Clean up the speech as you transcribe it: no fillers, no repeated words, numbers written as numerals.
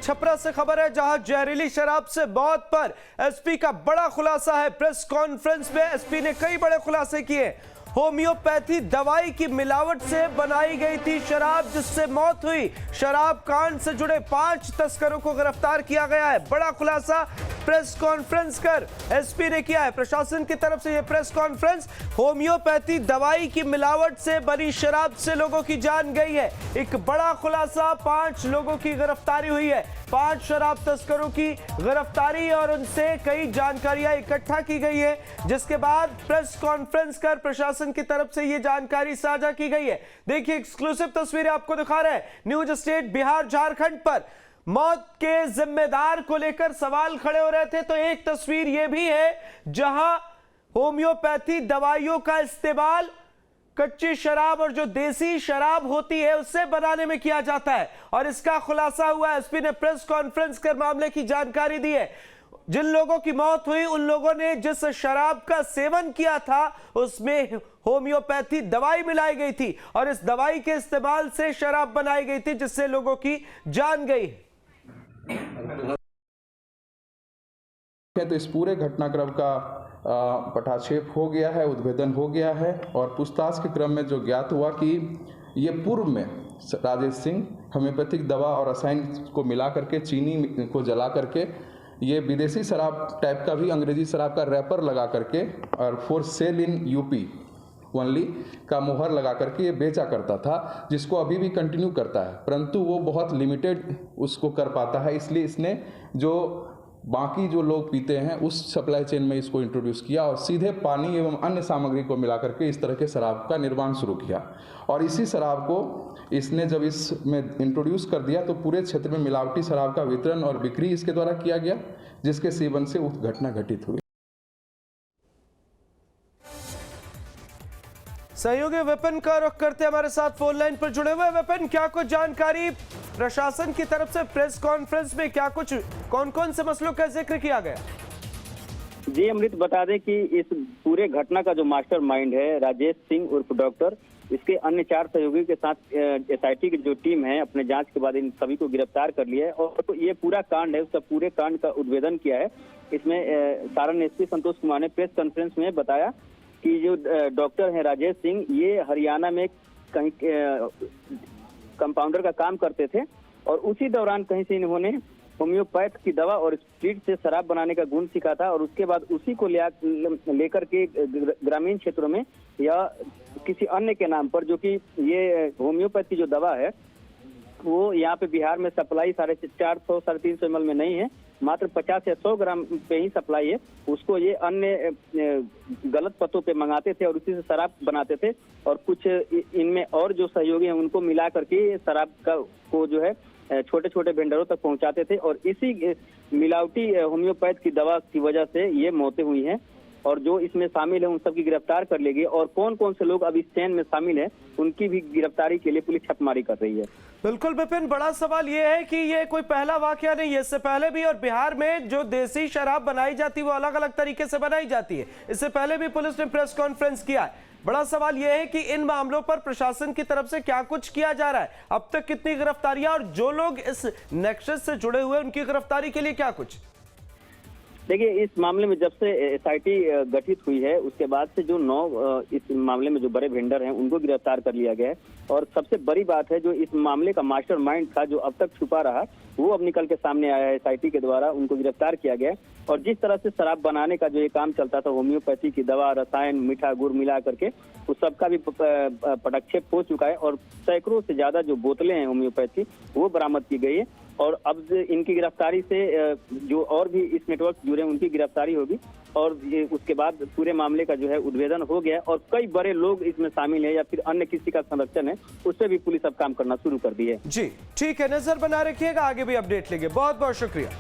छपरा से खबर है, जहां जहरीली शराब से मौत पर एसपी का बड़ा खुलासा है। प्रेस कॉन्फ्रेंस में एसपी ने कई बड़े खुलासे किए। होम्योपैथी दवाई की मिलावट से बनाई गई थी शराब, जिससे मौत हुई। शराब कांड से जुड़े 5 तस्करों को गिरफ्तार किया गया है। बड़ा खुलासा प्रेस कॉन्फ्रेंस कर एसपी ने किया है। प्रशासन की तरफ से यह प्रेस कॉन्फ्रेंस। होम्योपैथी दवाई की मिलावट से बनी शराब से लोगों की जान गई है। एक बड़ा खुलासा, 5 लोगों की गिरफ्तारी हुई है। 5 शराब तस्करों की गिरफ्तारी और उनसे कई जानकारियां इकट्ठा की गई है, जिसके बाद प्रेस कॉन्फ्रेंस कर प्रशासन की तरफ से यह जानकारी साझा की गई है। देखिए, एक्सक्लूसिव तस्वीरें आपको दिखा रहे हैं। न्यूज स्टेट बिहार झारखंड पर मौत के जिम्मेदार को लेकर सवाल खड़े हो रहे थे, तो एक तस्वीर यह भी है जहां होम्योपैथी दवाइयों का इस्तेमाल कच्ची शराब और जो देसी शराब होती है उससे बनाने में किया जाता है, और इसका खुलासा हुआ। एसपी ने प्रेस कॉन्फ्रेंस कर मामले की जानकारी दी है। जिन लोगों की मौत हुई उन लोगों ने जिस शराब का सेवन किया था उसमें होम्योपैथी दवाई मिलाई गई थी, और इस दवाई के इस्तेमाल से शराब बनाई गई थी, जिससे लोगों की जान गई। तो इस पूरे घटनाक्रम का पटाक्षेप हो गया है, उद्भेदन हो गया है, और पूछताछ के क्रम में जो ज्ञात हुआ कि ये पूर्व में राजेश सिंह होम्योपैथिक दवा और रसायन को मिला करके, चीनी को जला करके, ये विदेशी शराब टाइप का भी अंग्रेजी शराब का रैपर लगा करके और for sale in UP only का मोहर लगा करके ये बेचा करता था, जिसको अभी भी कंटिन्यू करता है, परंतु वो बहुत लिमिटेड उसको कर पाता है। इसलिए इसने जो बाकी जो लोग पीते हैं उस सप्लाई चेन में इसको इंट्रोड्यूस किया और सीधे पानी एवं अन्य सामग्री को मिला करके इस तरह के शराब का निर्माण शुरू किया। और इसी शराब को इसने जब इसमें इंट्रोड्यूस कर दिया तो पूरे क्षेत्र में मिलावटी शराब का वितरण और बिक्री इसके द्वारा किया गया, जिसके सेवन से उक्त घटना घटित हुई। सहयोगी विपिन का रुख करते हमारे साथ फोन लाइन पर जुड़े हुए। विपिन, क्या कुछ जानकारी प्रशासन की तरफ से प्रेस कॉन्फ्रेंस में, क्या कुछ कौन कौन से मसलों का जिक्र किया गया? जी अमृत, बता दें कि इस पूरे घटना का जो मास्टर माइंड है राजेश सिंह उर्फ डॉक्टर, इसके अन्य 4 सहयोगियों के साथ एसआईटी की जो टीम है अपने जांच के बाद इन सभी को गिरफ्तार कर लिया है, और तो ये पूरा कांड है उसका पूरे कांड का उद्भेदन किया है। इसमें सारण एसपी संतोष कुमार ने प्रेस कॉन्फ्रेंस में बताया कि जो डॉक्टर है राजेश सिंह, ये हरियाणा में कहीं कंपाउंडर का काम करते थे, और उसी दौरान कहीं से इन्होंने होम्योपैथ की दवा और स्प्रिट से शराब बनाने का गुण सीखा था, और उसके बाद उसी को लेकर के ग्रामीण क्षेत्रों में या किसी अन्य के नाम पर, जो कि ये होम्योपैथ की जो दवा है वो यहाँ पे बिहार में सप्लाई 450-350 ml में नहीं है, मात्र 50 या 100 ग्राम पे ही सप्लाई है। उसको ये अन्य गलत पतों पे मंगाते थे और उसी से शराब बनाते थे, और कुछ इनमें और जो सहयोगी हैं उनको मिला करके शराब को जो है छोटे छोटे वेंडरों तक पहुंचाते थे, और इसी मिलावटी होम्योपैथ की दवा की वजह से ये मौतें हुई हैं। और जो इसमें शामिल है उन सबकी गिरफ्तार कर लेगी, और कौन कौन से लोग अब इस चेन में शामिल हैं उनकी भी गिरफ्तारी के लिए पुलिस छापेमारी कर रही है। बिल्कुल विपिन, बड़ा सवाल यह है कि ये कोई पहला वाकया नहीं है। इससे पहले भी और बिहार में जो देसी शराब बनाई जाती है वो अलग अलग तरीके से बनाई जाती है। इससे पहले भी पुलिस ने प्रेस कॉन्फ्रेंस किया है। बड़ा सवाल यह है कि इन मामलों पर प्रशासन की तरफ से क्या कुछ किया जा रहा है, अब तक कितनी गिरफ्तारियां, और जो लोग इस नेक्सस से जुड़े हुए उनकी गिरफ्तारी के लिए क्या कुछ? देखिए, इस मामले में जब से एसआईटी गठित हुई है उसके बाद से जो 9 इस मामले में जो बड़े वेंडर हैं उनको गिरफ्तार कर लिया गया है, और सबसे बड़ी बात है जो इस मामले का मास्टरमाइंड था, जो अब तक छुपा रहा, वो अब निकल के सामने आया है। एसआईटी के द्वारा उनको गिरफ्तार किया गया है, और जिस तरह से शराब बनाने का जो ये काम चलता था, होम्योपैथी की दवा, रसायन, मीठा गुड़ मिला करके, उस सबका भी पटाक्षेप हो चुका है, और सैकड़ों से ज्यादा जो बोतलें हैं होम्योपैथी वो बरामद की गई है। और अब इनकी गिरफ्तारी से जो और भी इस नेटवर्क जुड़े हैं उनकी गिरफ्तारी होगी, और उसके बाद पूरे मामले का जो है उद्भेदन हो गया, और कई बड़े लोग इसमें शामिल हैं या फिर अन्य किसी का संरक्षण है, उस पर भी पुलिस अब काम करना शुरू कर दी है। जी ठीक है, नजर बना रखिएगा, आगे भी अपडेट लेंगे। बहुत बहुत शुक्रिया।